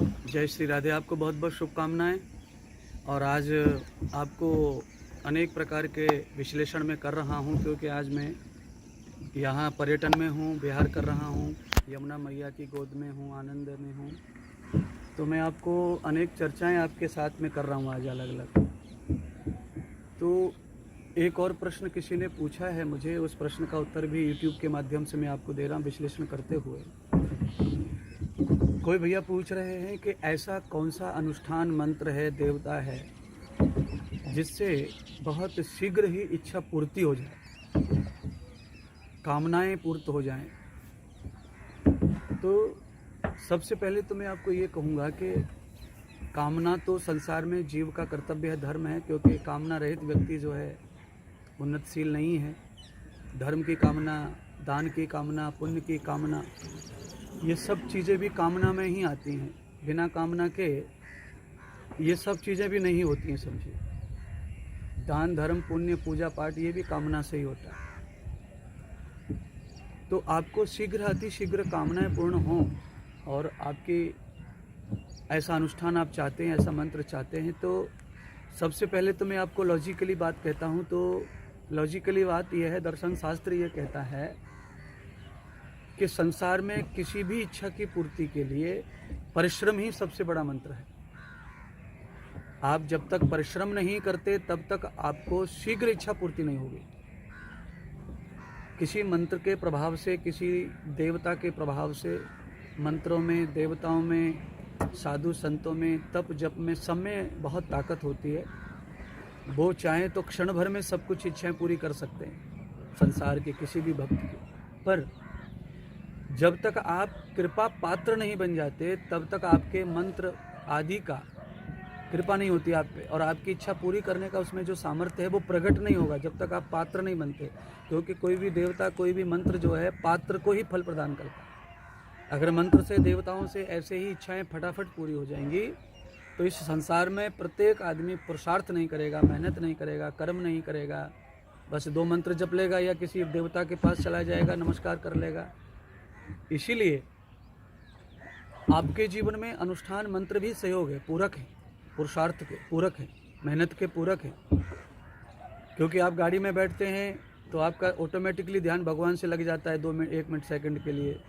जय श्री राधे। आपको बहुत बहुत शुभकामनाएं। और आज आपको अनेक प्रकार के विश्लेषण में कर रहा हूं, क्योंकि आज मैं यहाँ पर्यटन में हूं, विहार कर रहा हूं, यमुना मैया की गोद में हूं, आनंद में हूं। तो मैं आपको अनेक चर्चाएं आपके साथ में कर रहा हूं आज अलग अलग। तो एक और प्रश्न किसी ने पूछा है मुझे, उस प्रश्न का उत्तर भी यूट्यूब के माध्यम से मैं आपको दे रहा हूँ विश्लेषण करते हुए। कोई भैया पूछ रहे हैं कि ऐसा कौन सा अनुष्ठान मंत्र है, देवता है, जिससे बहुत शीघ्र ही इच्छा पूर्ति हो जाए, कामनाएं पूर्त हो जाएं। तो सबसे पहले तो मैं आपको ये कहूँगा कि कामना तो संसार में जीव का कर्तव्य है, धर्म है, क्योंकि कामना रहित व्यक्ति जो है उन्नतशील नहीं है। धर्म की कामना, दान की कामना, पुण्य की कामना, ये सब चीज़ें भी कामना में ही आती हैं। बिना कामना के ये सब चीज़ें भी नहीं होती हैं, समझिए। दान, धर्म, पुण्य, पूजा पाठ, ये भी कामना से ही होता है। तो आपको शीघ्र अतिशीघ्र कामनाएं पूर्ण हों और आपकी ऐसा अनुष्ठान आप चाहते हैं, ऐसा मंत्र चाहते हैं, तो सबसे पहले तो मैं आपको लॉजिकली बात कहता हूँ। तो लॉजिकली बात यह है, दर्शन शास्त्र ये कहता है कि संसार में किसी भी इच्छा की पूर्ति के लिए परिश्रम ही सबसे बड़ा मंत्र है। आप जब तक परिश्रम नहीं करते तब तक आपको शीघ्र इच्छा पूर्ति नहीं होगी। किसी मंत्र के प्रभाव से, किसी देवता के प्रभाव से, मंत्रों में, देवताओं में, साधु संतों में, तप जप में, सब में बहुत ताकत होती है। वो चाहें तो क्षण भर में सब कुछ इच्छाएं पूरी कर सकते हैं संसार के किसी भी भक्त की। पर जब तक आप कृपा पात्र नहीं बन जाते तब तक आपके मंत्र आदि का कृपा नहीं होती आप पे, और आपकी इच्छा पूरी करने का उसमें जो सामर्थ्य है वो प्रकट नहीं होगा जब तक आप पात्र नहीं बनते। क्योंकि कोई भी देवता, कोई भी मंत्र जो है पात्र को ही फल प्रदान करता है। अगर मंत्र से, देवताओं से ऐसे ही इच्छाएं फटाफट पूरी हो जाएंगी तो इस संसार में प्रत्येक आदमी पुरुषार्थ नहीं करेगा, मेहनत नहीं करेगा, कर्म नहीं करेगा, बस 2 मंत्र जप लेगा या किसी देवता के पास चला जाएगा, नमस्कार कर लेगा। इसीलिए आपके जीवन में अनुष्ठान मंत्र भी सहयोग है, पूरक है, पुरुषार्थ के पूरक है, मेहनत के पूरक है। क्योंकि आप गाड़ी में बैठते हैं तो आपका ऑटोमेटिकली ध्यान भगवान से लग जाता है 2 मिनट, 1 मिनट, सेकंड के लिए।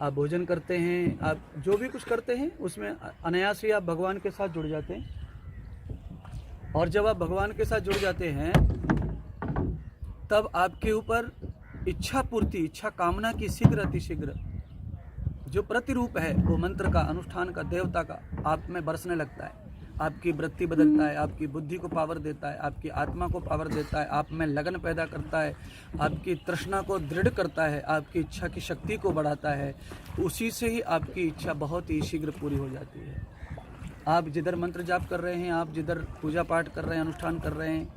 आप भोजन करते हैं, आप जो भी कुछ करते हैं उसमें अनायास ही आप भगवान के साथ जुड़ जाते हैं। और जब आप भगवान के साथ जुड़ जाते हैं तब आपके ऊपर इच्छा पूर्ति, इच्छा कामना की शीघ्र अतिशीघ्र जो प्रतिरूप है वो मंत्र का, अनुष्ठान का, देवता का आप में बरसने लगता है। आपकी वृत्ति बदलता है, आपकी बुद्धि को पावर देता है, आपकी आत्मा को पावर देता है, आप में लगन पैदा करता है, आपकी तृष्णा को दृढ़ करता है, आपकी इच्छा की शक्ति को बढ़ाता है। उसी से ही आपकी इच्छा बहुत ही शीघ्र पूरी हो जाती है। आप जिधर मंत्र जाप कर रहे हैं, आप जिधर पूजा पाठ कर रहे हैं, अनुष्ठान कर रहे हैं,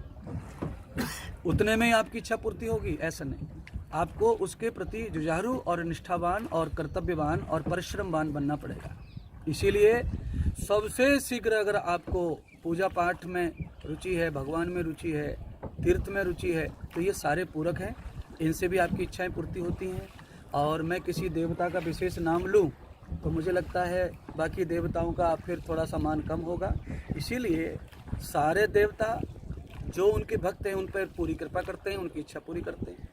उतने में ही आपकी इच्छा पूर्ति होगी, ऐसा नहीं। आपको उसके प्रति जुझारू और निष्ठावान और कर्तव्यवान और परिश्रमवान बनना पड़ेगा। इसीलिए सबसे शीघ्र अगर आपको पूजा पाठ में रुचि है, भगवान में रुचि है, तीर्थ में रुचि है, तो ये सारे पूरक हैं, इनसे भी आपकी इच्छाएं पूर्ति होती हैं। और मैं किसी देवता का विशेष नाम लूँ तो मुझे लगता है बाकी देवताओं का फिर थोड़ा सा मान कम होगा। इसीलिए सारे देवता जो उनके भक्त हैं उन पर पूरी कृपा करते हैं, उनकी इच्छा पूरी करते हैं।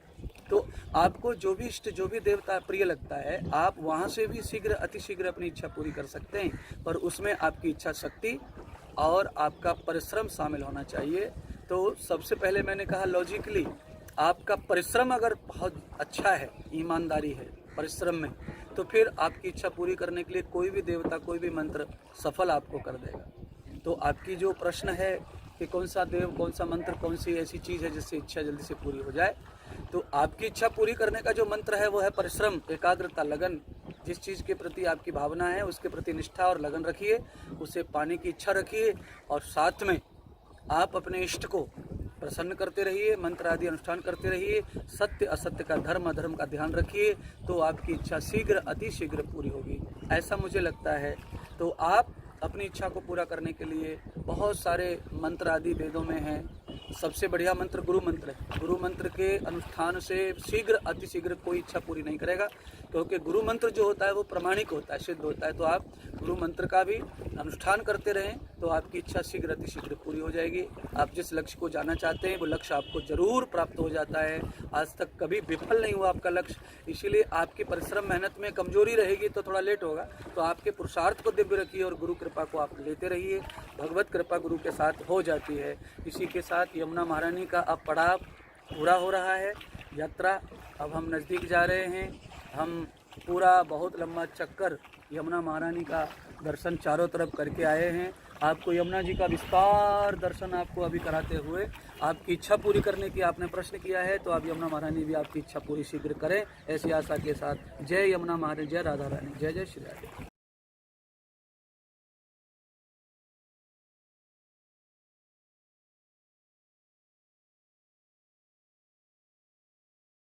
तो आपको जो भी इष्ट, जो भी देवता प्रिय लगता है, आप वहाँ से भी शीघ्र अतिशीघ्र अपनी इच्छा पूरी कर सकते हैं। पर उसमें आपकी इच्छा शक्ति और आपका परिश्रम शामिल होना चाहिए। तो सबसे पहले मैंने कहा लॉजिकली आपका परिश्रम अगर बहुत अच्छा है, ईमानदारी है परिश्रम में, तो फिर आपकी इच्छा पूरी करने के लिए कोई भी देवता, कोई भी मंत्र सफल आपको कर देगा। तो आपकी जो प्रश्न है कि कौन सा देव, कौन सा मंत्र, कौन सी ऐसी चीज़ है जिससे इच्छा जल्दी से पूरी हो जाए, तो आपकी इच्छा पूरी करने का जो मंत्र है वो है परिश्रम, एकाग्रता, लगन। जिस चीज़ के प्रति आपकी भावना है उसके प्रति निष्ठा और लगन रखिए, उसे पाने की इच्छा रखिए, और साथ में आप अपने इष्ट को प्रसन्न करते रहिए, मंत्र आदि अनुष्ठान करते रहिए, सत्य असत्य का, धर्म अधर्म का ध्यान रखिए, तो आपकी इच्छा शीघ्र अतिशीघ्र पूरी होगी, ऐसा मुझे लगता है। तो आप अपनी इच्छा को पूरा करने के लिए बहुत सारे मंत्र आदि वेदों में हैं, सबसे बढ़िया मंत्र गुरु मंत्र है। गुरु मंत्र के अनुष्ठान से शीघ्र अतिशीघ्र कोई इच्छा पूरी नहीं करेगा, क्योंकि गुरु मंत्र जो होता है वो प्रमाणिक होता है, सिद्ध होता है। तो आप गुरु मंत्र का भी अनुष्ठान करते रहें तो आपकी इच्छा शीघ्र अतिशीघ्र पूरी हो जाएगी। आप जिस लक्ष्य को जाना चाहते हैं वो लक्ष्य आपको जरूर प्राप्त हो जाता है। आज तक कभी विफल नहीं हुआ आपका लक्ष्य, इसीलिए आपकी परिश्रम मेहनत में कमजोरी रहेगी तो थोड़ा लेट होगा। तो आपके पुरुषार्थ को दिव्य रखिए और गुरु कृपा को आप लेते रहिए। भगवत कृपा गुरु के साथ हो जाती है। इसी के साथ यमुना महारानी का अब पड़ाव पूरा हो रहा है। यात्रा अब हम नज़दीक जा रहे हैं। हम पूरा बहुत लंबा चक्कर यमुना महारानी का दर्शन चारों तरफ करके आए हैं। आपको यमुना जी का विस्तार दर्शन आपको अभी कराते हुए आपकी इच्छा पूरी करने की आपने प्रश्न किया है, तो आप यमुना महारानी भी आपकी इच्छा पूरी शीघ्र करें, ऐसी आशा के साथ। जय यमुना महारानी, जय राधा रानी, जय जय श्री राधे।